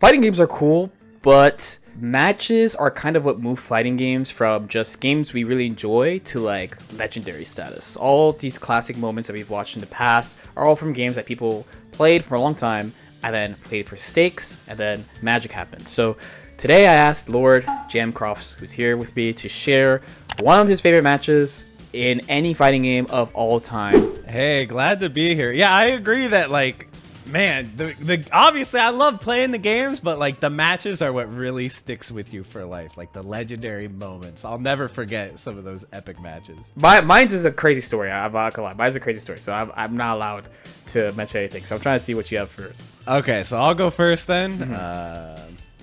fighting games are cool, but matches are kind of what move fighting games from just games we really enjoy to like legendary status. All these classic moments that we've watched in the past are all from games that people played for a long time and then played for stakes, and then magic happened. So today I asked Lord Jamcrofts, who's here with me, to share one of his favorite matches in any fighting game of all time. Hey, glad to be here. Yeah, I agree that, like, man, the obviously I love playing the games, but like the matches are what really sticks with you for life. Like the legendary moments. I'll never forget some of those epic matches. Mine's is a crazy story. I'm not gonna lie. Mine's a crazy story, so I'm not allowed to mention anything. So I'm trying to see what you have first. Okay, so I'll go first then.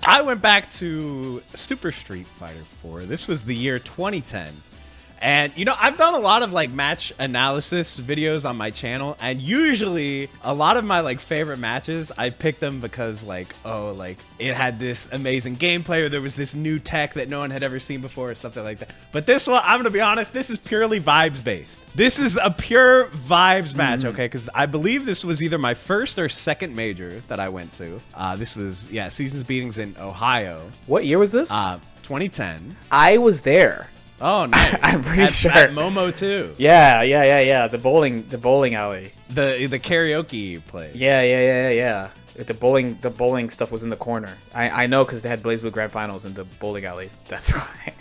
I went back to Super Street Fighter 4. This was the year 2010. And, you know, I've done a lot of, like, match analysis videos on my channel. And usually, a lot of my, like, favorite matches, I pick them because, like, oh, like, it had this amazing gameplay, or there was this new tech that no one had ever seen before, or something like that. But this one, I'm going to be honest, this is purely vibes-based. This is a pure vibes match, okay? Because I believe this was either my first or second major that I went to. This was, yeah, Seasons Beatings in Ohio. What year was this? 2010. I was there. Oh, nice. I'm pretty sure. At Momo too. Yeah. The bowling alley. The karaoke place. Yeah. The bowling stuff was in the corner. I know because they had Blaze Blue Grand Finals in the bowling alley. That's why.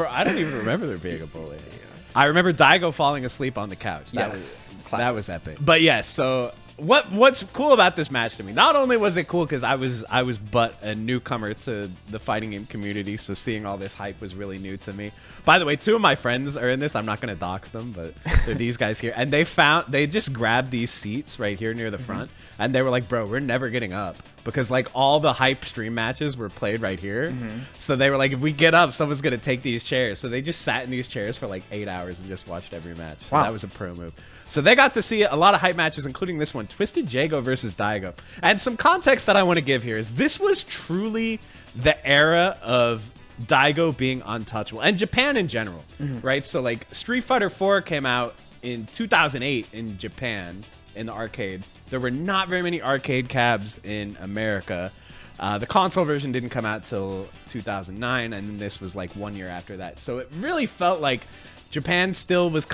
I don't even remember there being a bowling alley. I remember Daigo falling asleep on the couch. That was epic. But yes, so what's cool about this match to me? Not only was it cool because I was but a newcomer to the fighting game community, so seeing all this hype was really new to me. By the way, two of my friends are in this. I'm not gonna dox them, but they're these guys here, and they just grabbed these seats right here near the front, and they were like, "Bro, we're never getting up," because like all the hype stream matches were played right here. So they were like, if we get up, someone's gonna take these chairs. So they just sat in these chairs for like 8 hours and just watched every match. So that was a pro move. So they got to see a lot of hype matches, including this one, TwistedJago versus Daigo. And some context that I want to give here is this was truly the era of Daigo being untouchable, and Japan in general, right? So like Street Fighter 4 came out in 2008 in Japan in the arcade. There were not very many arcade cabs in America. The console version didn't come out till 2009, and then this was like 1 year after that. So it really felt like Japan still was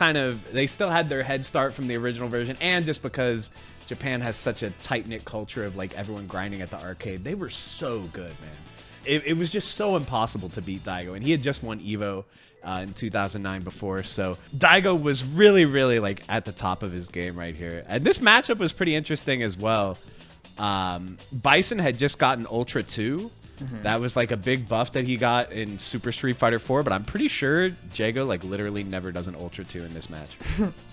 they still had their head start from the original version, and just because Japan has such a tight-knit culture of like everyone grinding at the arcade, they were so good, man. It was just so impossible to beat Daigo, and he had just won EVO in 2009 before, so Daigo was really, really like at the top of his game right here. And this matchup was pretty interesting as well. Bison had just gotten Ultra 2. That was like a big buff that he got in Super Street Fighter 4, but I'm pretty sure Jago like literally never does an Ultra 2 in this match.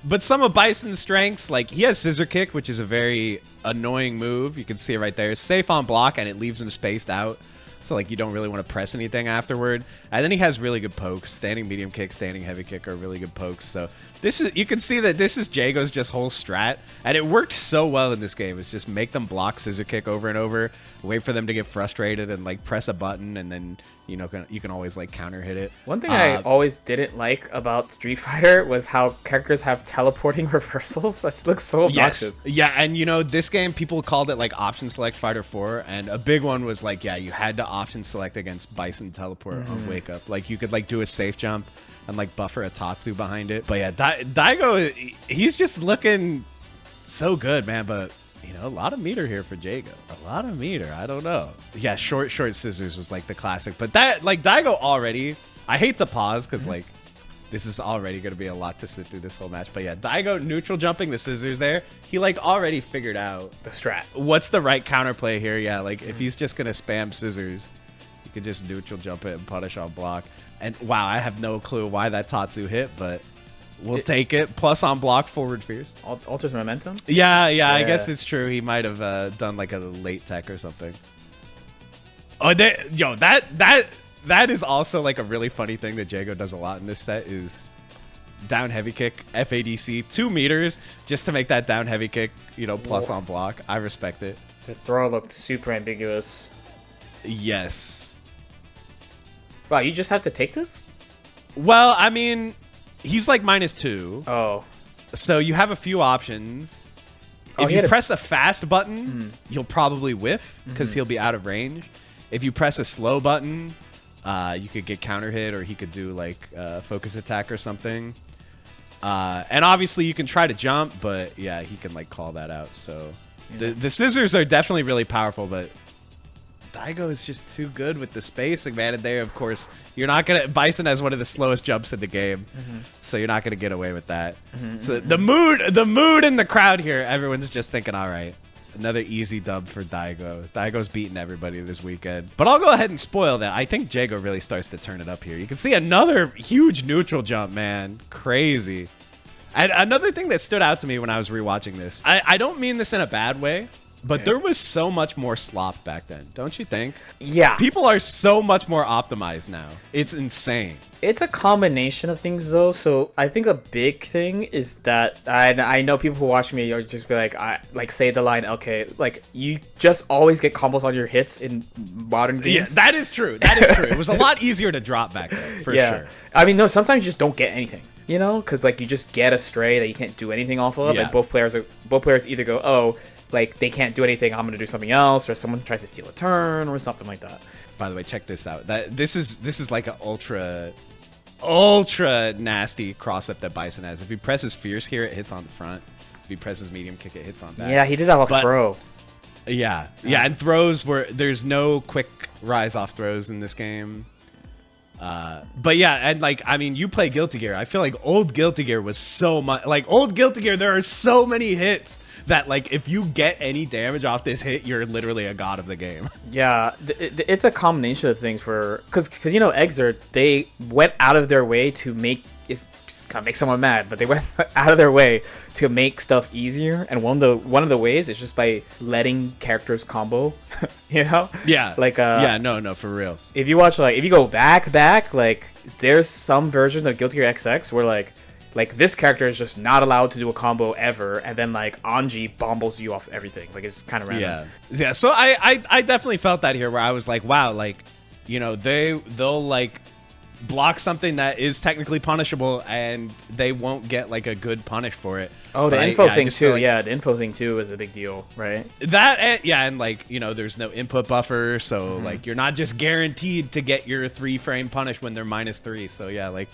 But some of Bison's strengths, like he has Scissor Kick, which is a very annoying move. You can see it right there. It's safe on block, and it leaves him spaced out. So like you don't really want to press anything afterward. And then he has really good pokes. Standing medium kick, standing heavy kick are really good pokes. So this is, you can see that this is Jago's just whole strat, and it worked so well in this game. It's just make them block scissor kick over and over, wait for them to get frustrated, and like press a button, and then you know you can always like counter hit it. One thing I always didn't like about Street Fighter was how characters have teleporting reversals. That looks so obnoxious. Yes. Yeah, and you know, this game people called it like option select Fighter 4, and a big one was like, yeah, you had to option select against Bison teleport on wake up. Like you could like do a safe jump and like buffer a Tatsu behind it. But yeah, Daigo, he's just looking so good, man. But you know, a lot of meter here for Jago. A lot of meter. I don't know. Yeah, short scissors was like the classic. But that, like, Daigo already, I hate to pause because like this is already going to be a lot to sit through this whole match. But yeah, Daigo neutral jumping the scissors there. He like already figured out the strat. What's the right counterplay here? Yeah, like if he's just going to spam scissors, you could just neutral jump it and punish on block. And wow, I have no clue why that Tatsu hit, but we'll take it. Plus on block, forward fierce. Alters momentum? Yeah, I guess it's true. He might have done like a late tech or something. Oh, that is also like a really funny thing that Jago does a lot in this set is down heavy kick, FADC, 2 meters, just to make that down heavy kick, you know, plus on block. I respect it. The throw looked super ambiguous. Yes. Wow, you just have to take this? Well, I mean, he's like -2. Oh. So you have a few options. If you press a fast button, you'll probably whiff because he'll be out of range. If you press a slow button, you could get counter hit, or he could do like focus attack or something. And obviously you can try to jump, but yeah, he can like call that out. So the scissors are definitely really powerful, but Daigo is just too good with the spacing, man. And there, of course, you're not gonna. Bison has one of the slowest jumps in the game, so you're not gonna get away with that. So the mood in the crowd here, everyone's just thinking, all right, another easy dub for Daigo. Daigo's beating everybody this weekend. But I'll go ahead and spoil that. I think Jago really starts to turn it up here. You can see another huge neutral jump, man. Crazy. And another thing that stood out to me when I was rewatching this, I don't mean this in a bad way, but there was so much more slop back then, don't you think? Yeah. People are so much more optimized now. It's insane. It's a combination of things, though. So I think a big thing is that I know people who watch me are just be like, say the line, okay, like you just always get combos on your hits in modern games. Yeah, that is true. That is true. It was a lot easier to drop back then, for sure. I mean, no, sometimes you just don't get anything. You know, because like you just get a stray that you can't do anything off of, and both players either go, oh, like they can't do anything, I'm gonna do something else, or someone tries to steal a turn or something like that. By the way, check this out. This is like an ultra nasty cross up that Bison has. If he presses fierce here, it hits on the front. If he presses medium kick, it hits on back. Yeah, he did have a throw. Yeah, and throws where there's no quick rise off throws in this game. But yeah, and like, I mean, you play Guilty Gear. I feel like old Guilty Gear was so much, like old Guilty Gear, there are so many hits that like, if you get any damage off this hit, you're literally a god of the game. Yeah, it's a combination of things because you know, Exert, they went out of their way to make, it's gonna make someone mad, but they went out of their way to make stuff easier, and one of the ways is just by letting characters combo. You know? Yeah. Like no, for real. If you watch, like, if you go back, like there's some version of Guilty Gear XX where like this character is just not allowed to do a combo ever, and then like Anji bombos you off everything. Like, it's kind of random. Yeah. So I definitely felt that here, where I was like, wow, like, you know, they'll like block something that is technically punishable, and they won't get like a good punish for it. Oh, the info thing too. Like, the info thing too is a big deal, right? And like, you know, there's no input buffer, so like you're not just guaranteed to get your 3-frame punish when they're -3. So yeah, like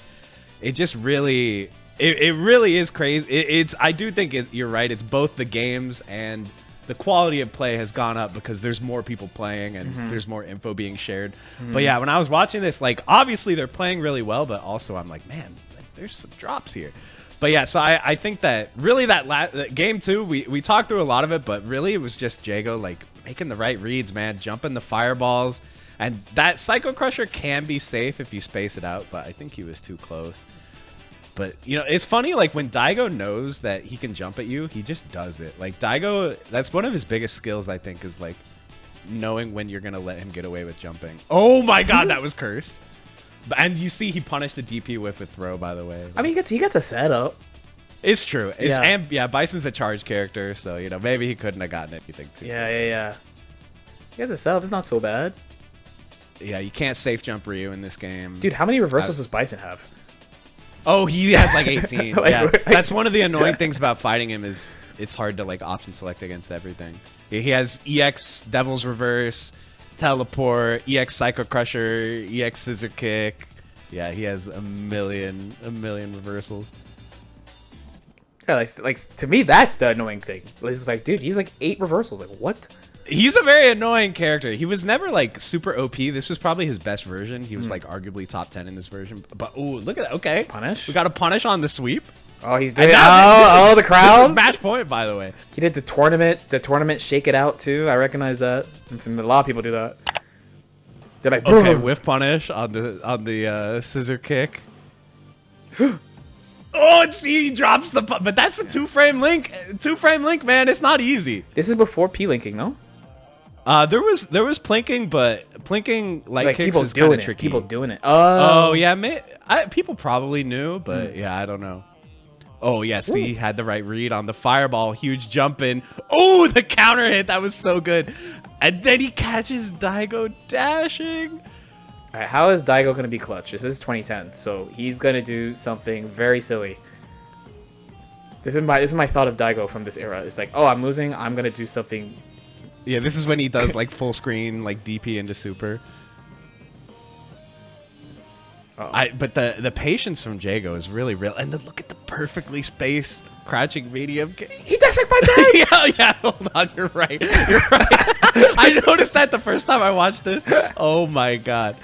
it just really, it really is crazy. I do think you're right. It's both the games and the quality of play has gone up because there's more people playing and there's more info being shared. But yeah, when I was watching this, like obviously they're playing really well, but also I'm like, man, like, there's some drops here. But yeah, so I think that really that game 2, we talked through a lot of it, but really it was just Jago like making the right reads, man, jumping the fireballs. And that Psycho Crusher can be safe if you space it out, but I think he was too close. But, you know, it's funny, like, when Daigo knows that he can jump at you, he just does it. Like, Daigo, that's one of his biggest skills, I think, is, like, knowing when you're going to let him get away with jumping. Oh, my God, that was cursed. And you see he punished the DP whiff with throw, by the way. I mean, he gets a setup. It's true. And Bison's a charge character, so, you know, maybe he couldn't have gotten anything too. Yeah. He gets a setup. It's not so bad. Yeah, you can't safe jump Ryu in this game. Dude, how many reversals does Bison have? Oh, he has like 18. That's one of the annoying things about fighting him is it's hard to like option select against everything. He has EX Devil's Reverse, Teleport, EX Psycho Crusher, EX Scissor Kick. Yeah, he has a million reversals. Yeah, like to me that's the annoying thing. It's like, dude, he's like 8 reversals. Like, what? He's a very annoying character. He was never like super OP. This was probably his best version. He was like arguably top 10 in this version. But ooh, look at that. Okay, punish. We got a punish on the sweep. Oh, he's doing. The crowd. This is match point, by the way. He did the tournament shake it out too. I recognize that. A lot of people do that. They're like, okay, whiff punish on the scissor kick. Oh, and see, he drops the. But that's a 2-frame link. 2-frame link, man. It's not easy. This is before P linking, no? There was plinking, but plinking like kicks is kind of tricky. People doing it. Oh yeah, people probably knew, but yeah, I don't know. Oh yeah, see, had the right read on the fireball, huge jump in. Oh, the counter hit, that was so good. And then he catches Daigo dashing. All right, how is Daigo gonna be clutch? This is 2010, so he's gonna do something very silly. This is my thought of Daigo from this era. It's like, oh, I'm losing. I'm gonna do something. Yeah, this is when he does like full screen, like DP into super. But the patience from Jago is really real, and look at the perfectly spaced crouching medium. He dashed like my yeah. Hold on, you're right. You're right. I noticed that the first time I watched this. Oh my god.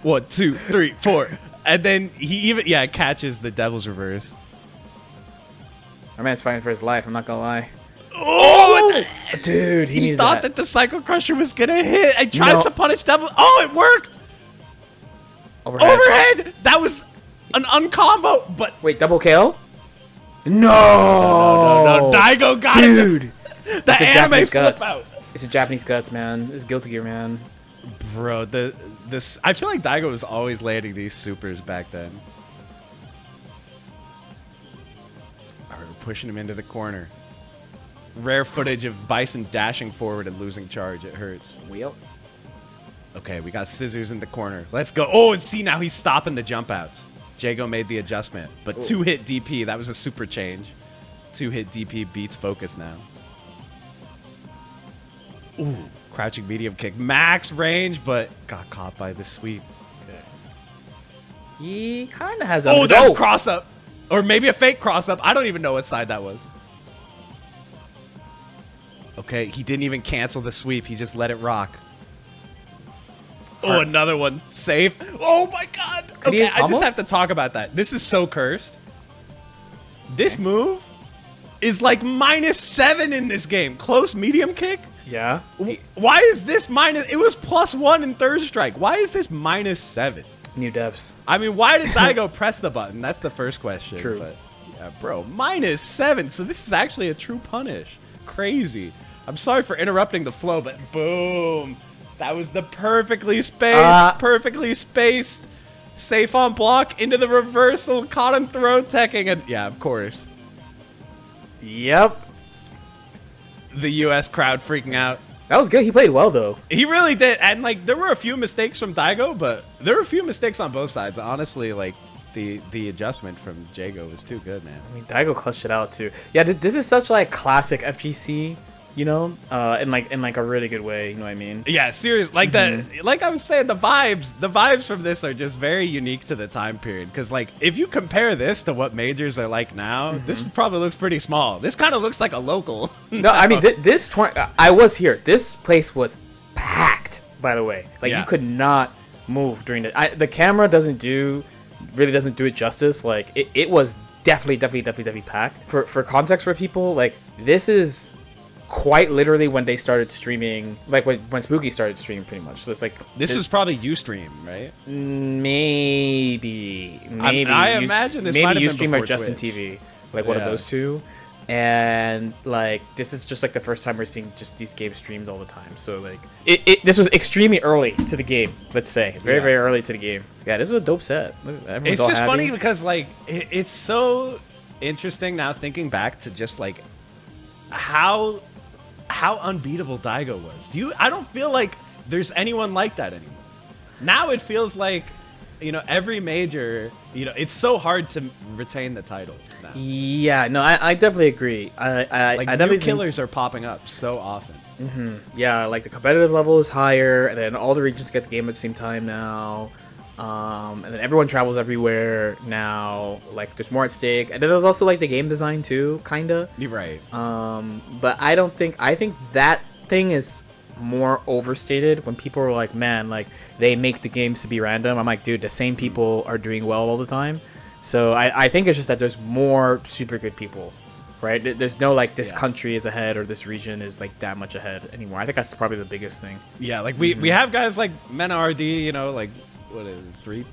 1, 2, 3, 4, and then he even catches the devil's reverse. Our man's fighting for his life. I'm not gonna lie. Oh, dude, he thought that the Psycho Crusher was gonna hit and tries to punish devil. Oh, it worked. Overhead! That was an uncombo, but... Wait, double KO? No! Daigo got it! Dude! The anime flip out. It's a Japanese guts, man. It's Guilty Gear, man. Bro, I feel like Daigo was always landing these supers back then. Alright, we're pushing him into the corner. Rare footage of Bison dashing forward and losing charge. It hurts. Wheel. Okay, we got scissors in the corner. Let's go. Oh, and see, now he's stopping the jump outs. Jago made the adjustment, but 2-hit DP. That was a super change. 2-hit DP beats focus now. Ooh, crouching medium kick. Max range, but got caught by the sweep. Okay. He kind of has a... Oh, there's cross up. Or maybe a fake cross up. I don't even know what side that was. Okay, he didn't even cancel the sweep. He just let it rock. Oh, another one. Safe. Oh, my God. Okay, I just have to talk about that. This is so cursed. This move is like -7 in this game. Close medium kick? Yeah. Why is this minus... It was +1 in third strike. Why is this -7? New devs. I mean, why did Daigo press the button? That's the first question. True. But, yeah, bro, -7. So this is actually a true punish. Crazy. I'm sorry for interrupting the flow, but boom. That was the perfectly spaced, safe on block into the reversal, caught him throw teching, and yeah, of course. Yep. The U.S. crowd freaking out. That was good. He played well, though. He really did, and like there were a few mistakes from Daigo, but there were a few mistakes on both sides. Honestly, like the adjustment from Jago was too good, man. I mean, Daigo clutched it out too. Yeah, this is such like classic FGC. You know, in like a really good way. You know what I mean? Yeah, seriously. Like like I was saying, the vibes from this are just very unique to the time period. Because like, if you compare this to what majors are like now, this probably looks pretty small. This kind of looks like a local. No, I mean I was here. This place was packed. By the way, like you could not move during the camera really doesn't do it justice. Like it was definitely packed. For context for people, like this is quite literally when they started streaming, like when Spooky started streaming, pretty much. So it's like this was probably Ustream, right? Maybe. I imagine this might have been Ustream before or Justin Twitch. TV, like one of those two. And like this is just like the first time we're seeing just these games streamed all the time. So like this was extremely early to the game. Let's say very early to the game. Yeah, this was a dope set. Everyone's it's all just happy. funny because like it's so interesting now thinking back to just like how unbeatable Daigo was. I don't feel like there's anyone like that anymore. Now it feels like, you know, every major, you know, it's so hard to retain the title now. Yeah, no, I definitely agree. I new killers are popping up so often. Yeah, like the competitive level is higher, and then all the regions get the game at the same time now. And then everyone travels everywhere now. Like there's more at stake, and then there's also like the game design too, kinda. You're right. But I think that thing is more overstated when people are like, man, like they make the games to be random. I'm like, dude, the same people are doing well all the time. So I think it's just that there's more super good people, right? There's no like this country is ahead or this region is like that much ahead anymore. I think that's probably the biggest thing. Yeah, like we have guys like Mena RD, you know, like what is it,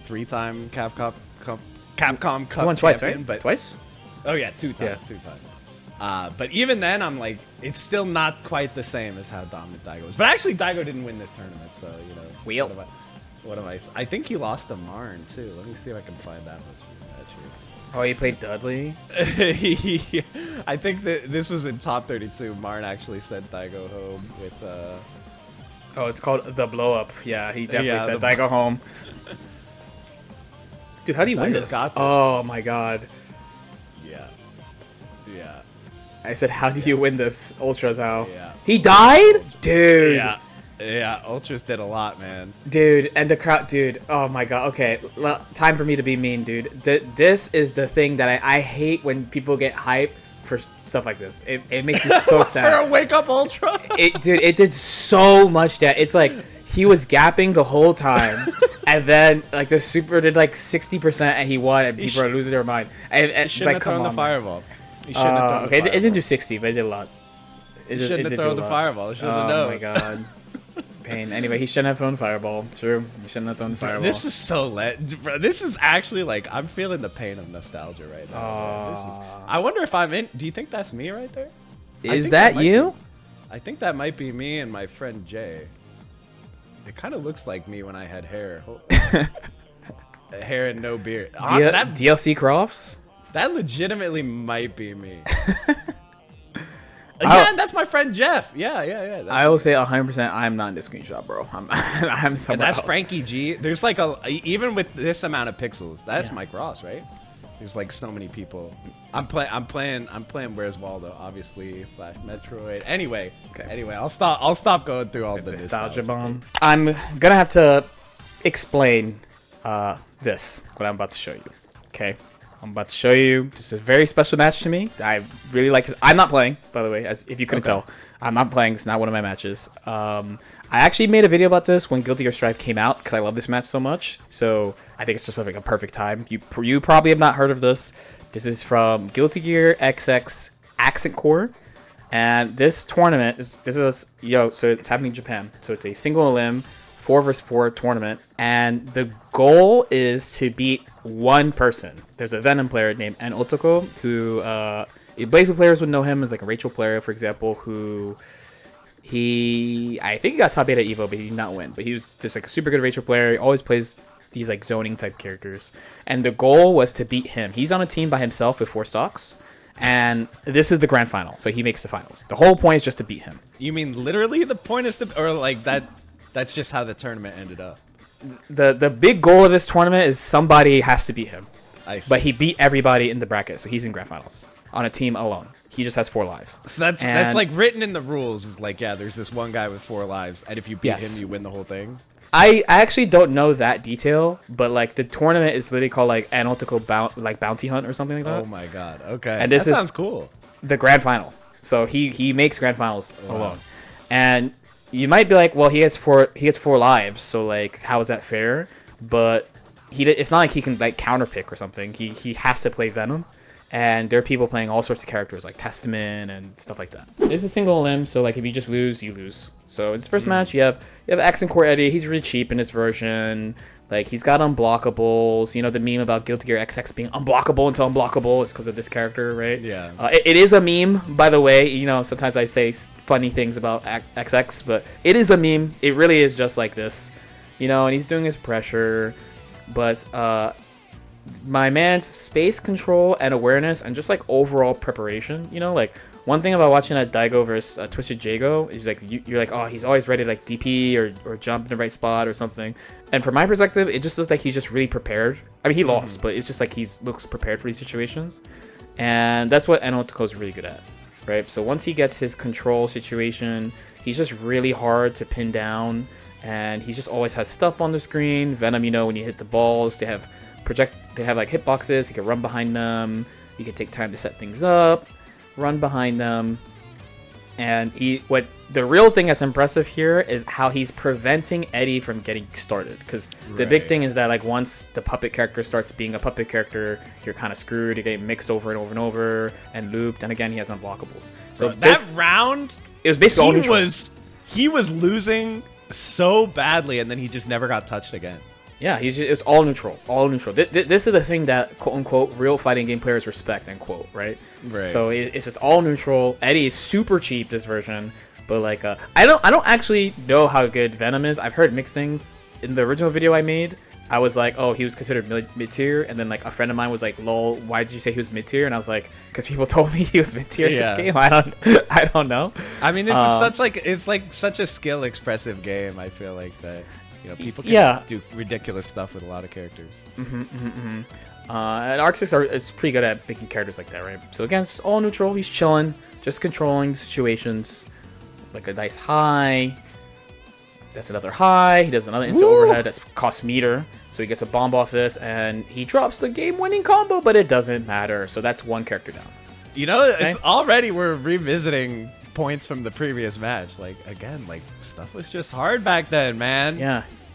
three-time Capcom Cup won twice, champion, right? But Twice? Oh yeah, two times. But even then, I'm like, it's still not quite the same as how dominant Daigo was. But actually, Daigo didn't win this tournament, so you know. What am I? I think he lost to Marn too. Let me see if I can find that much. Oh, he played Dudley? I think that this was in top 32. Marn actually sent Daigo home with. Oh, it's called The Blow Up. Yeah, he definitely sent Daigo home. Dude, how do you win this? Got oh my god. Yeah. I said, how do you win this? Ultras, how? Yeah. He died? Dude. Yeah, Ultras did a lot, man. Dude, and the crowd, dude. Oh my god. Okay, time for me to be mean, dude. This is the thing that I hate when people get hype for stuff like this. It makes me so sad. For a wake up Ultra? Dude, it did so much damage. It's like he was gapping the whole time, and then like the super did like 60%, and he won, and people are losing their mind. And he shouldn't have thrown the fireball. He shouldn't have thrown the fireball. It didn't do 60, but it did a lot. He shouldn't have thrown the fireball. Oh my god. Pain. Anyway, he shouldn't have thrown the fireball. True. He shouldn't have thrown the fireball. This is so bro, this is actually like I'm feeling the pain of nostalgia right now. I wonder if I'm in. Do you think that's me right there? Is that you? I think that might be me and my friend Jay. It kind of looks like me when I had hair. Hair and no beard. That DLC Crofts? That legitimately might be me. Yeah, that's my friend Jeff. Yeah. I will say 100%. I'm not in this screenshot, bro. I'm somewhere And that's else. Frankie G. There's like even with this amount of pixels, that's Mike Ross, right? There's like so many people. I'm playing Where's Waldo? Obviously, Flash Metroid. Anyway, I'll stop going through all the nostalgia bomb. I'm gonna have to explain this what I'm about to show you. Okay. I'm about to show you. This is a very special match to me. I really like. I'm not playing, by the way, as if you couldn't tell. I'm not playing. It's not one of my matches. I actually made a video about this when Guilty Gear Strive came out because I love this match so much. So I think it's just like a perfect time. You probably have not heard of this. This is from Guilty Gear XX Accent Core, and this tournament so it's happening in Japan. So it's a single elim 4 vs 4 tournament, and the goal is to beat one person. There's a Venom player named N Otoko who basically players would know him as like a Rachel player, for example, who I think he got top 8 at Evo, but he did not win. But he was just like a super good Rachel player. He always plays these like zoning type characters, and the goal was to beat him. He's on a team by himself with 4 stocks, and this is the grand final, so he makes the finals. The whole point is just to beat him. You mean literally the point is or like that? That's just how the tournament ended up. The big goal of this tournament is somebody has to beat him. I see. But he beat everybody in the bracket, so he's in grand finals on a team alone. He just has 4 lives. So that's like written in the rules. Is like, yeah, there's this one guy with 4 lives, and if you beat him, you win the whole thing. I actually don't know that detail, but like the tournament is literally called like Analytical Bounty Hunt or something like that. Oh my god. Okay. And this sounds cool. The grand final. So he makes grand finals alone. And you might be like, well, he has 4 lives, so like how is that fair? But it's not like he can like counter pick or something. He has to play Venom. And there are people playing all sorts of characters like Testament and stuff like that. It's a single limb, so like if you just lose, you lose. So in his first match, you have Accent Core Eddie. He's really cheap in his version. Like he's got unblockables. You know the meme about Guilty Gear XX being unblockable until unblockable is because of this character, right? Yeah. It is a meme, by the way. You know sometimes I say funny things about XX, but it is a meme. It really is just like this, you know. And he's doing his pressure, but my man's space control and awareness and just like overall preparation, you know, like one thing about watching that Daigo versus TwistedJago is like you're like, oh, he's always ready to like DP or jump in the right spot or something. And from my perspective, it just looks like he's just really prepared. I mean, he lost, but it's just like looks prepared for these situations. And that's what Enotoko is really good at, right? So once he gets his control situation, he's just really hard to pin down, and he just always has stuff on the screen. Venom, you know, when you hit the balls, they have like hitboxes. You can run behind them. You can take time to set things up, run behind them. And the real thing that's impressive here is how he's preventing Eddie from getting started. Because the big thing is that like once the puppet character starts being a puppet character, you're kind of screwed. You get mixed over and over and over and looped. And again, he has unblockables. So that round, it was basically all neutral. He was losing so badly, and then he just never got touched again. Yeah, it's all neutral, all neutral. This is the thing that quote unquote real fighting game players respect, end quote, right? Right. So it's just all neutral. Eddie is super cheap this version, but like I don't actually know how good Venom is. I've heard mixed things. In the original video I made, I was like, oh, he was considered mid tier, and then like a friend of mine was like, lol, why did you say he was mid tier? And I was like, because people told me he was mid tier in this game. I don't know. I mean, this is such a skill expressive game. I feel like that. You know, people can do ridiculous stuff with a lot of characters. And Arc 6 is pretty good at making characters like that, right? So again, it's just all neutral. He's chilling, just controlling the situations. Like a nice high. That's another high. He does another instant overhead. That's cost meter. So he gets a bomb off this, and he drops the game-winning combo, but it doesn't matter. So that's one character down. You know, it's already we're revisiting points from the previous match. Like, again, like, stuff was just hard back then, man.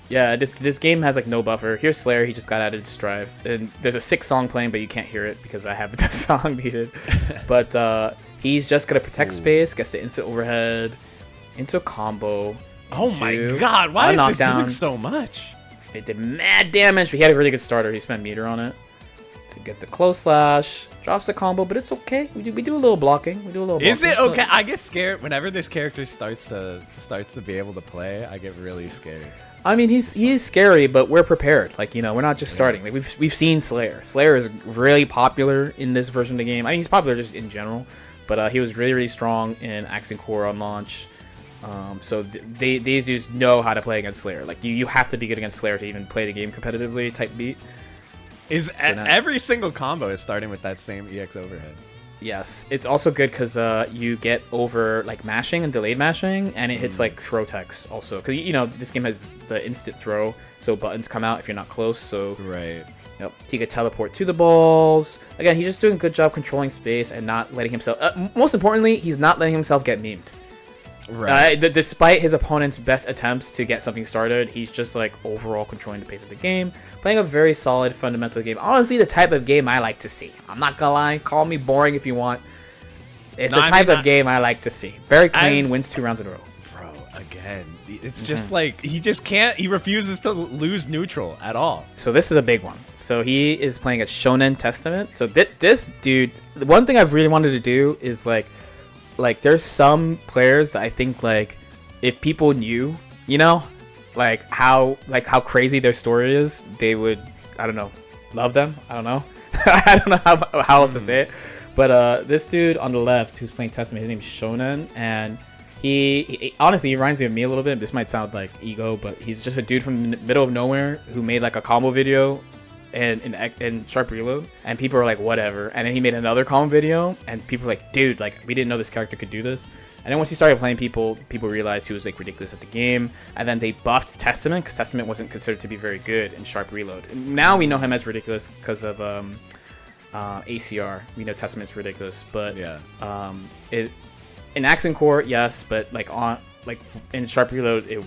Yeah, this game has like no buffer. Here's Slayer, he just got out of his drive. And there's a 6 song playing, but you can't hear it because I have the song muted. But he's just gonna protect space, gets the instant overhead, into a combo. Oh my god, why is this doing so much? It did mad damage, but he had a really good starter. He spent meter on it. So he gets a close slash, drops the combo, but it's okay. We do a little blocking. Is it okay? I get scared whenever this character starts to be able to play. I get really scared. I mean, he is scary, but we're prepared. Like, you know, we're not just starting. Like, we've seen Slayer. Slayer is really popular in this version of the game. I mean, he's popular just in general, but he was really, really strong in Accent Core on launch. So these dudes know how to play against Slayer. Like, you have to be good against Slayer to even play the game competitively type beat. Every single combo is starting with that same EX overhead. Yes, it's also good because you get over like mashing and delayed mashing, and it hits like throw techs also. Because you know this game has the instant throw, so buttons come out if you're not close. So right. Yep, he could teleport to the balls. Again, he's just doing a good job controlling space and not letting himself. Most importantly, he's not letting himself get memed. Right. Despite his opponent's best attempts to get something started, he's just like overall controlling the pace of the game, playing a very solid fundamental game. Honestly, the type of game I like to see. I'm not gonna lie, call me boring if you want. It's the type of game I like to see. Very clean, wins 2 rounds in a row. Bro, again, it's just like he just can't. He refuses to lose neutral at all. So this is a big one. So he is playing a Shonen Testament. So this dude, one thing I've really wanted to do is like there's some players that I think like if people knew, you know, like how crazy their story is, they would, I don't know, love them. I don't know. I don't know how else to say it. But this dude on the left who's playing Testament, his name's Shonen, and he honestly he reminds me of me a little bit. This might sound like ego, but he's just a dude from the middle of nowhere who made like a combo video and Sharp Reload, and people were like whatever, and then he made another combo video and people were like, dude, like we didn't know this character could do this. And then once he started playing, people realized he was like ridiculous at the game, and then they buffed Testament because Testament wasn't considered to be very good in Sharp Reload. And now we know him as ridiculous because of ACR. We know Testament's ridiculous, but yeah, in Accent Core, yes, but like in Sharp Reload,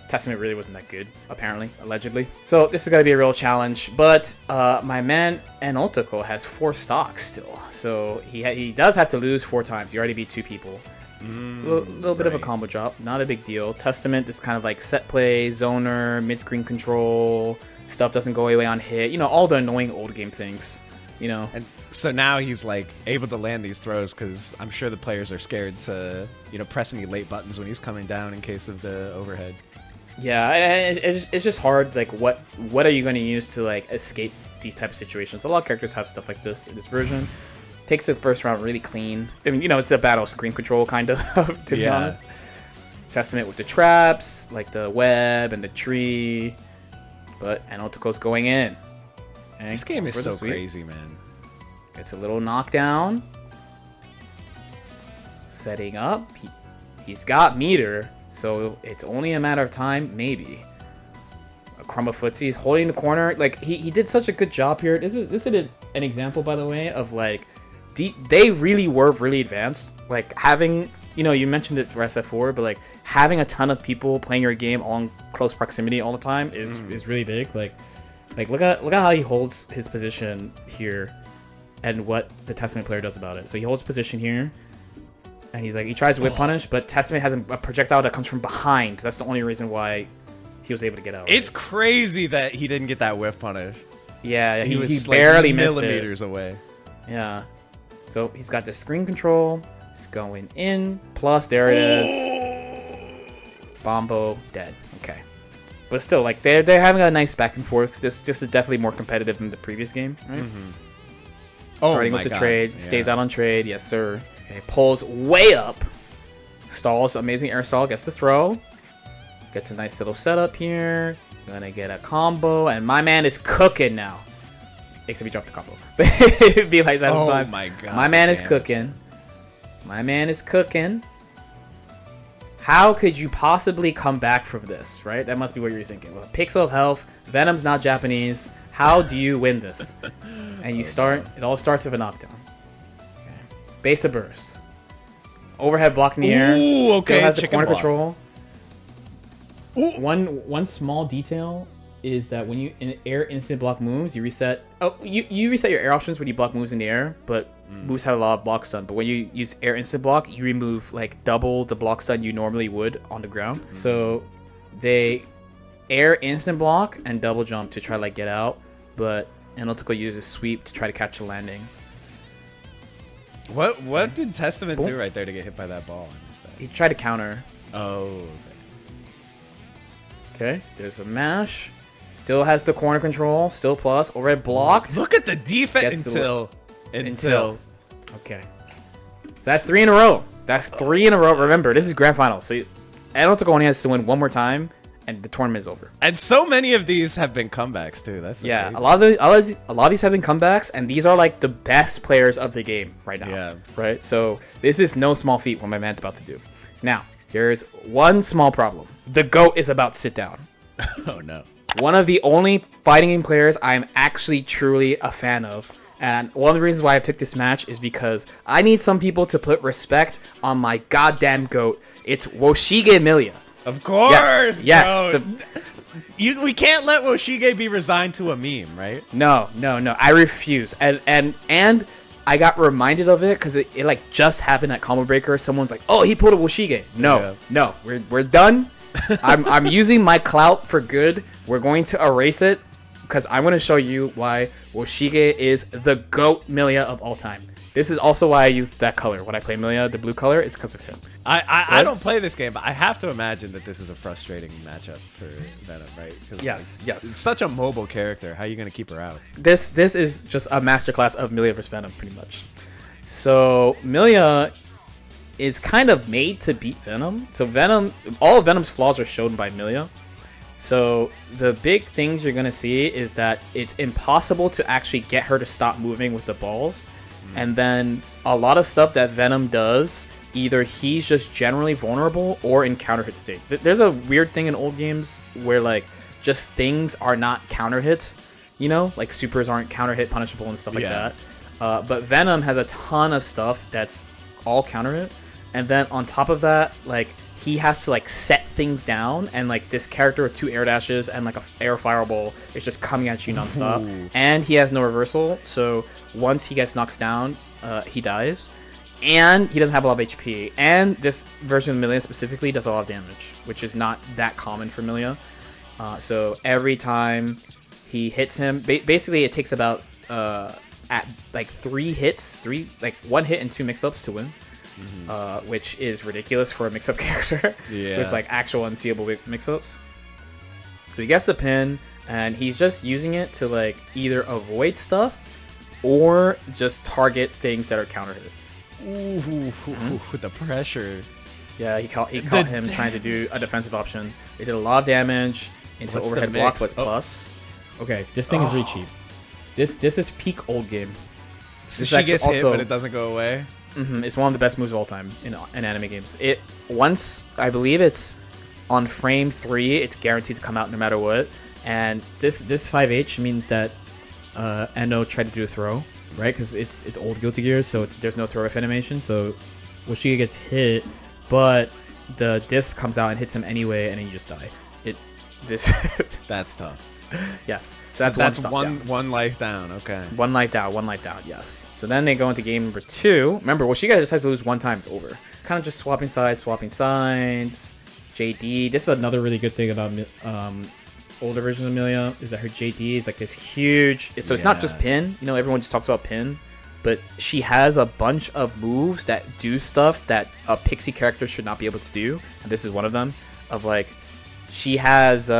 Testament really wasn't that good, apparently, allegedly. So this is going to be a real challenge, but my man Enotoko has 4 stocks still, so he does have to lose 4 times. He already beat 2 people. Little bit of a combo drop, not a big deal. Testament is kind of like set play, zoner, mid-screen control, stuff doesn't go away on hit, you know, all the annoying old game things, you know. And so now he's like able to land these throws because I'm sure the players are scared to, you know, press any late buttons when he's coming down in case of the overhead. Yeah, it's just hard. Like, what are you going to use to like escape these type of situations? A lot of characters have stuff like this in this version. Takes the first round really clean. I mean, you know, it's a battle screen control kind of, to be honest. Testament with the traps, like the web and the tree, but Enotoko's going in. And this game is so crazy, man. Gets a little knockdown. Setting up. He's got meter. So it's only a matter of time, maybe. A crumb of footsie is holding the corner. Like he did such a good job here. This is an example, by the way, of like they really were really advanced. Like having, you know, you mentioned it for SF4, but like having a ton of people playing your game on close proximity all the time is really big. Like look at how he holds his position here, and what the Testament player does about it. So he holds position here. And he's like, he tries to whip punish, but Testament has a projectile that comes from behind. That's the only reason why he was able to get out. It's crazy that he didn't get that whip punish. Yeah, he was barely like missed millimeters away. Yeah. So he's got the screen control. He's going in. Plus, there it is. Bombo dead. Okay. But still, like they're having a nice back and forth. This is definitely more competitive than the previous game, right? Mm-hmm. Starting with the trade, stays out on trade. Yes, sir. Okay, pulls way up. Stalls, amazing air stall. Gets the throw. Gets a nice little setup here. Gonna get a combo, and my man is cooking now. Except he dropped the combo. Be like that sometimes. Oh my god. My man is cooking. My man is cooking. How could you possibly come back from this, right? That must be what you're thinking. Well, pixel of health, Venom's not Japanese. How do you win this? And you start, it all starts with a knockdown. Okay. Base of burst. Overhead block in the air. Ooh, okay. Still has the Chicken corner block. control. Ooh. One small detail is that when you in air instant block moves, you reset. Oh, you reset your air options when you block moves in the air, but moves have a lot of block stun. But when you use air instant block, you remove like double the block stun you normally would on the ground. So they air instant block and double jump to try to like get out, but Analytical uses sweep to try to catch the landing. What did Testament do right there to get hit by that ball instead? He tried to counter. Oh. Okay, there's a mash. Still has the corner control. Still plus. Already blocked. Look at the defense until. Okay. So that's 3 in a row. That's 3 in a row. Remember, this is grand final. So Analytical only has to win one more time, and the tournament is over. And so many of these have been comebacks too. That's yeah. crazy. A lot of these have been comebacks, and these are like the best players of the game right now. Yeah. Right. So this is no small feat what my man's about to do. Now there's one small problem. The GOAT is about to sit down. Oh no. One of the only fighting game players I'm actually truly a fan of. And one of the reasons why I picked this match is because I need some people to put respect on my goddamn GOAT. It's Woshige Millia. Of course, yes. We can't let Woshige be resigned to a meme, right? No. I refuse. And I got reminded of it because it like just happened at Combo Breaker. Someone's like, "Oh, he pulled a Woshige." No, we're done. I'm using my clout for good. We're going to erase it because I'm going to show you why Woshige is the GOAT Millia of all time. This is also why I use that color when I play Millia. The blue color is because of him. I don't play this game, but I have to imagine that this is a frustrating matchup for Venom, right? Yes. It's such a mobile character. How are you going to keep her out? This is just a masterclass of Millia versus Venom, pretty much. So Millia is kind of made to beat Venom. So all of Venom's flaws are shown by Millia. So the big things you're going to see is that it's impossible to actually get her to stop moving with the balls. And then a lot of stuff that Venom does, either he's just generally vulnerable or in counter hit state. There's a weird thing in old games where like just things are not counter hits, you know, like supers aren't counter hit punishable and stuff like that. But Venom has a ton of stuff that's all counter hit. And then on top of that, like he has to like set things down, and like this character with 2 air dashes and like a air fireball is just coming at you nonstop. Ooh. And he has no reversal, so once he gets knocked down, he dies. And he doesn't have a lot of HP. And this version of Millia specifically does a lot of damage, which is not that common for Millia. So every time he hits him, basically it takes about at like 3 hits, 1 hit and 2 mix-ups to win. Which is ridiculous for a mix-up character with like actual unseeable mix-ups. So he gets the pin, and he's just using it to like either avoid stuff or just target things that are counter hit. With the pressure. Yeah, he caught him trying to do a defensive option. It did a lot of damage into overhead block, but plus. Okay, this thing is really cheap. This is peak old game. So she gets hit, but it doesn't go away. It's one of the best moves of all time in anime games. Once I believe it's on frame 3, it's guaranteed to come out no matter what. And this 5H means that Eno tried to do a throw, right? Because it's old Guilty Gear, so there's no throw-off animation. So Woshige gets hit, but the disc comes out and hits him anyway, and then you just die. That's tough. Yes. So that's one life down. Okay. One life down. Yes. So then they go into game number 2. Remember, Woshige just has to lose one time. It's over. Kind of just swapping sides. JD. This is another really good thing about older version of Millia is that her JD is like this huge. So it's not just pin. You know, everyone just talks about pin, but she has a bunch of moves that do stuff that a pixie character should not be able to do. And this is one of them. Of like, she has.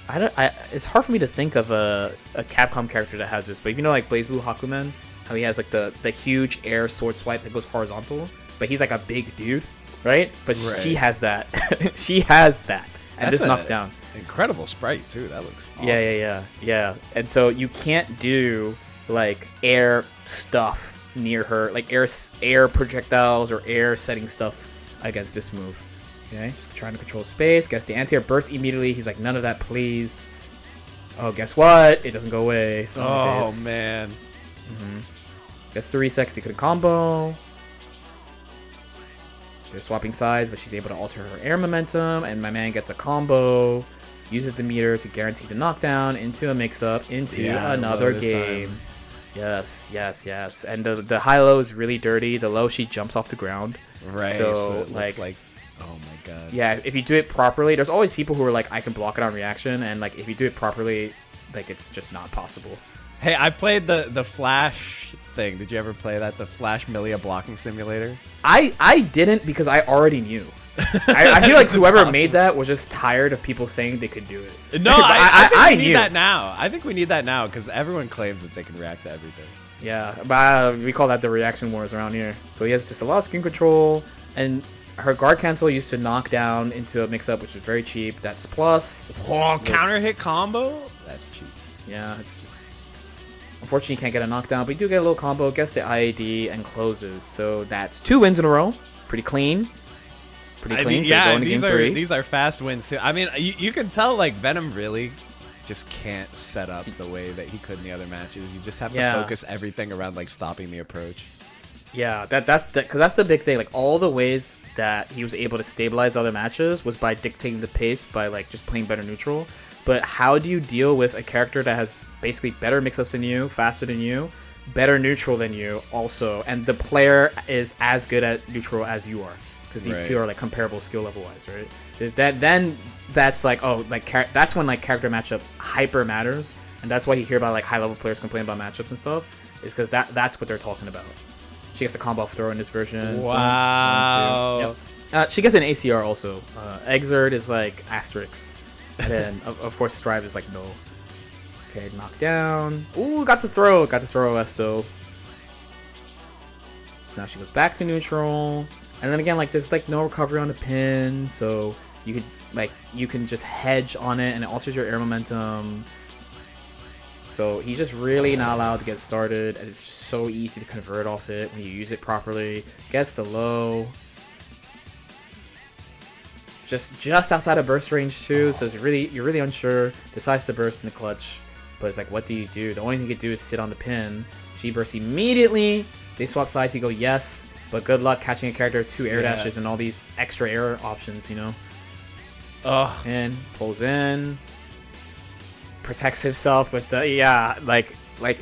It's hard for me to think of a Capcom character that has this, but if you know like BlazBlue Hakumen, how he has like the huge air sword swipe that goes horizontal, but he's like a big dude, right? But she has that. She has that. And this knocks down. Incredible sprite too. That looks awesome. Yeah. And so you can't do like air stuff near her, like air projectiles or air setting stuff against this move. Okay, just trying to control space. Gets the anti-air burst immediately. He's like, none of that, please. Oh, guess what? It doesn't go away. So oh, man. Gets the reset because he couldn't combo. They're swapping sides, but she's able to alter her air momentum. And my man gets a combo. Uses the meter to guarantee the knockdown into a mix-up, into another game. Time. Yes. And the high-low is really dirty. The low, she jumps off the ground. Right. So it looks like, oh my god. Yeah, if you do it properly, there's always people who are like, I can block it on reaction, and like if you do it properly, like it's just not possible. Hey, I played the Flash thing. Did you ever play that? The Flash Millia blocking simulator? I didn't because I already knew. I feel like whoever made that was just tired of people saying they could do it. No, I think we need that now. I think we need that now because everyone claims that they can react to everything. Yeah, but we call that the reaction wars around here. So he has just a lot of screen control, and her guard cancel used to knock down into a mix-up, which is very cheap. That's plus. Oh, counter hit combo? That's cheap. Yeah, it's. Unfortunately, you can't get a knockdown, but you do get a little combo, gets the IAD, and closes. So that's 2 wins in a row. Pretty clean. I mean, yeah, these are fast wins too. I mean, you can tell like Venom really just can't set up the way that he could in the other matches. You just have to focus everything around like stopping the approach. Yeah, that's the big thing. Like all the ways that he was able to stabilize other matches was by dictating the pace by like just playing better neutral. But how do you deal with a character that has basically better mix-ups than you, faster than you, better neutral than you also, and the player is as good at neutral as you are? Because these two are like comparable skill level wise, right? Then that's like that's when like character matchup hyper matters, and that's why you hear about like high level players complain about matchups and stuff, is because that's what they're talking about. She gets a combo throw in this version. Wow. Yep. She gets an ACR also. Exert is like asterisk, and then of course Strive is like no. Okay, knockdown. Ooh, got the throw. Got the throw OS though. So now she goes back to neutral. And then again, like there's like no recovery on the pin, so you can just hedge on it, and it alters your air momentum. So he's just really not allowed to get started, and it's just so easy to convert off it when you use it properly. Gets the low, just outside of burst range too. So it's you're really unsure. Decides to burst in the clutch, but it's like, what do you do? The only thing you can do is sit on the pin. She bursts immediately. They swap sides. You go yes. But good luck catching a character 2 air dashes and all these extra air options, you know? And pulls in. Protects himself with the... like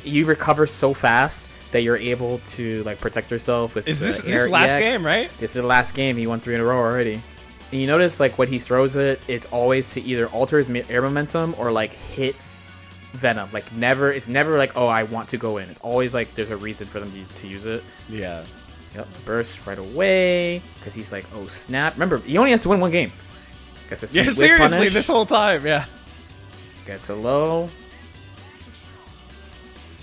you recover so fast that you're able to, like, protect yourself with Is the this last game, right? This is the last game. He won 3 in a row already. And you notice, like, when he throws it, it's always to either alter his air momentum or, like, hit Venom. Like, it's never like, oh, I want to go in. It's always, like, there's a reason for them to use it. Yeah. Yep, burst right away because he's like, oh snap! Remember, he only has to win 1 game. Guess it's seriously, punish. this whole time, yeah. Gets a low.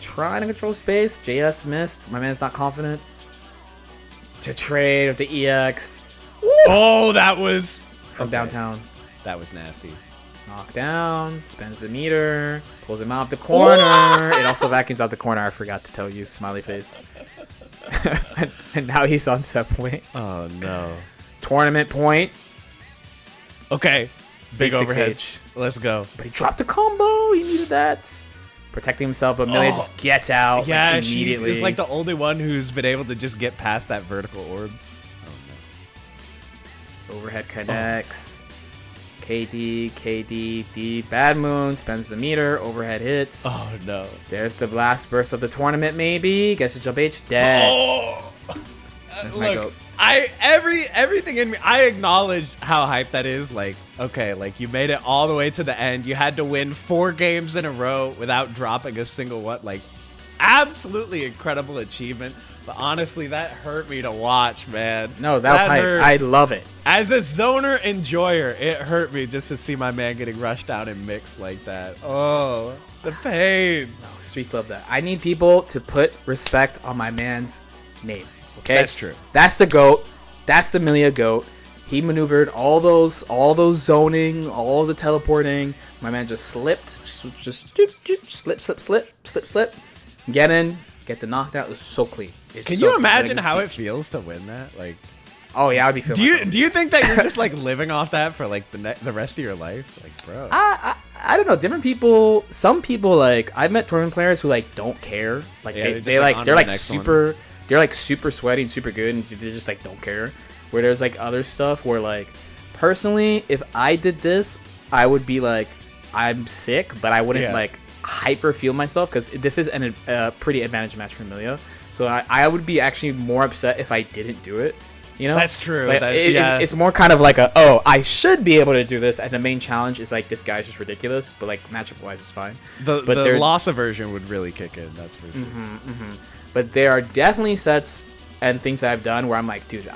Trying to control space. JS missed. My man's not confident. To trade with the EX. Woo! Oh, that was from downtown. That was nasty. Knockdown. Spends the meter. Pulls him out of the corner. It also vacuums out the corner. I forgot to tell you. Smiley face. And now he's on set point. Oh no. Tournament point. Okay. Big overhead. Let's go. But he dropped a combo. He needed that. Protecting himself, but Millia just gets out immediately. She is like the only one who's been able to just get past that vertical orb. Oh no. Overhead connects. KD, D. Bad Moon spends the meter. Overhead hits. Oh no. There's the blast burst of the tournament, maybe. Gets a jump H. Dead. Oh. Look, everything in me, I acknowledge how hyped that is. Like, okay, like you made it all the way to the end. You had to win 4 games in a row without dropping a single one. Like, absolutely incredible achievement. But honestly, that hurt me to watch, man. No, that was hype. I love it. As a zoner enjoyer, it hurt me just to see my man getting rushed down and mixed like that. Oh, the pain. No, streets love that. I need people to put respect on my man's name. Okay, that's true. That's the GOAT. That's the Millia GOAT. He maneuvered all those zoning, all the teleporting. My man just slipped, just slip. Get in, get the knockdown. It was so clean. Can you imagine how it feels to win that? Like, oh yeah, I'd be feeling. Do you think that you're just like living off that for like the rest of your life? Like, bro. I don't know. Different people. Some people like I've met tournament players who like don't care. Like they're like super sweaty and super good, and they just like don't care. Where there's like other stuff where like personally, if I did this, I would be like I'm sick, but I wouldn't like hyper feel myself because this is a pretty advantage match for Millia. So I would be actually more upset if I didn't do it. You know, that's true. Like, it's more kind of like I should be able to do this, and the main challenge is like this guy's just ridiculous, but like matchup wise it's fine. The loss aversion would really kick in. That's for sure. But there are definitely sets and things that I've done where I'm like, dude,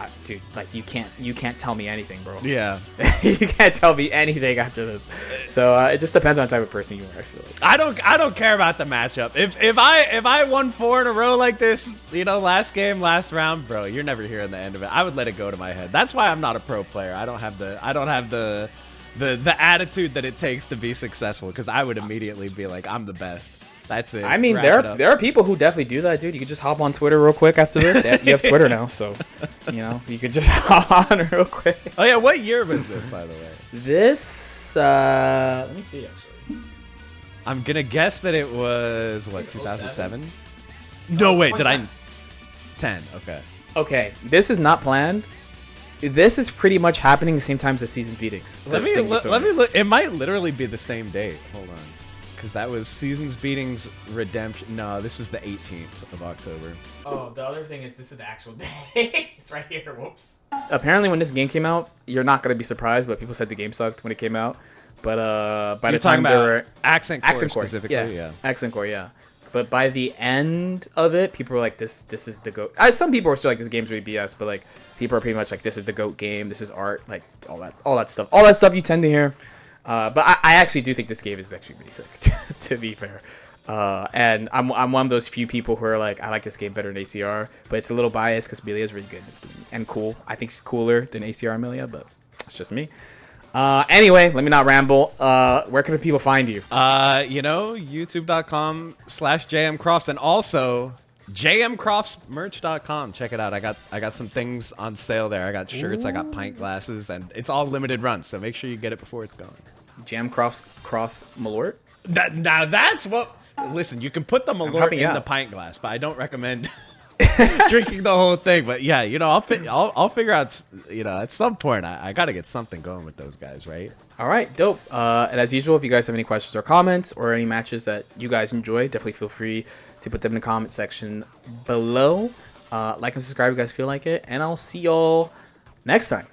like you can't tell me anything, bro. Yeah, you can't tell me anything after this. So it just depends on the type of person you are. I feel like I don't care about the matchup. If I won 4 in a row like this, you know, last game, last round, bro, you're never hearing the end of it. I would let it go to my head. That's why I'm not a pro player. I don't have the attitude that it takes to be successful, because I would immediately be like, I'm the best. That's it. I mean, there are people who definitely do that, dude. You could just hop on Twitter real quick after this. You have Twitter now, so you know you could just hop on real quick. Oh yeah, what year was this, by the way? This let me see actually. I'm gonna guess that it was what 2007. No wait, did I? 10. Okay. Okay, this is not planned. This is pretty much happening the same time as the season's beatings. Let me look. It might literally be the same date. Hold on. Because that was Seasons Beatings Redemption. No, this was the 18th of October. Oh, the other thing is this is the actual day. It's right here. Whoops. Apparently, when this game came out, you're not going to be surprised, but people said the game sucked when it came out. But by the time there were... Accent Core specifically, yeah. Accent Core, yeah. But by the end of it, people were like, this is the GOAT. Some people are still like, this game's really BS, but like, people are pretty much like, this is the GOAT game, this is art, like, all that stuff. All that stuff you tend to hear. But I actually do think this game is actually really sick, to be fair. And I'm one of those few people who are like, I like this game better than ACR, but it's a little biased because Millia is really good in this game and cool. I think she's cooler than ACR Millia, but it's just me. Anyway, let me not ramble. Where can the people find you? You know, youtube.com/jmcrofts, and also jmcroftsmerch.com. Check it out. I got some things on sale there. I got shirts, I got pint glasses, and it's all limited runs, so make sure you get it before it's gone. Cross Malort? Now that's what... Listen, you can put the Malort in the pint glass, but I don't recommend drinking the whole thing. But yeah, you know, I'll figure out, you know, at some point I got to get something going with those guys, right? All right, dope. And as usual, if you guys have any questions or comments or any matches that you guys enjoy, definitely feel free to put them in the comment section below. Like and subscribe if you guys feel like it, and I'll see y'all next time.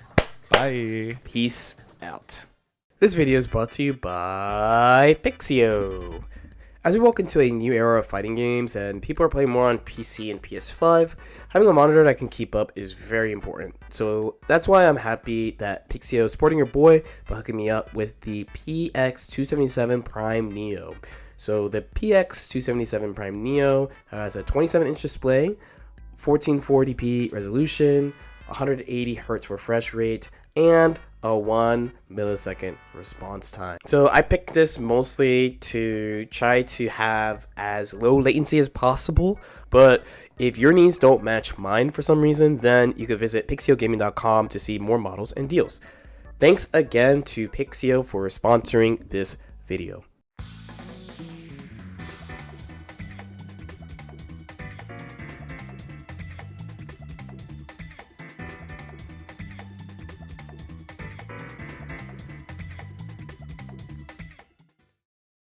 Bye. Peace out. This video is brought to you by Pixio. As we walk into a new era of fighting games and people are playing more on PC and PS5, having a monitor that can keep up is very important. So that's why I'm happy that Pixio is supporting your boy by hooking me up with the PX277 Prime Neo. So the PX277 Prime Neo has a 27-inch display, 1440p resolution, 180 Hz refresh rate, and a 1 millisecond response time. So I picked this mostly to try to have as low latency as possible, but if your needs don't match mine for some reason, then you could visit pixiogaming.com to see more models and deals. Thanks again to Pixio for sponsoring this video.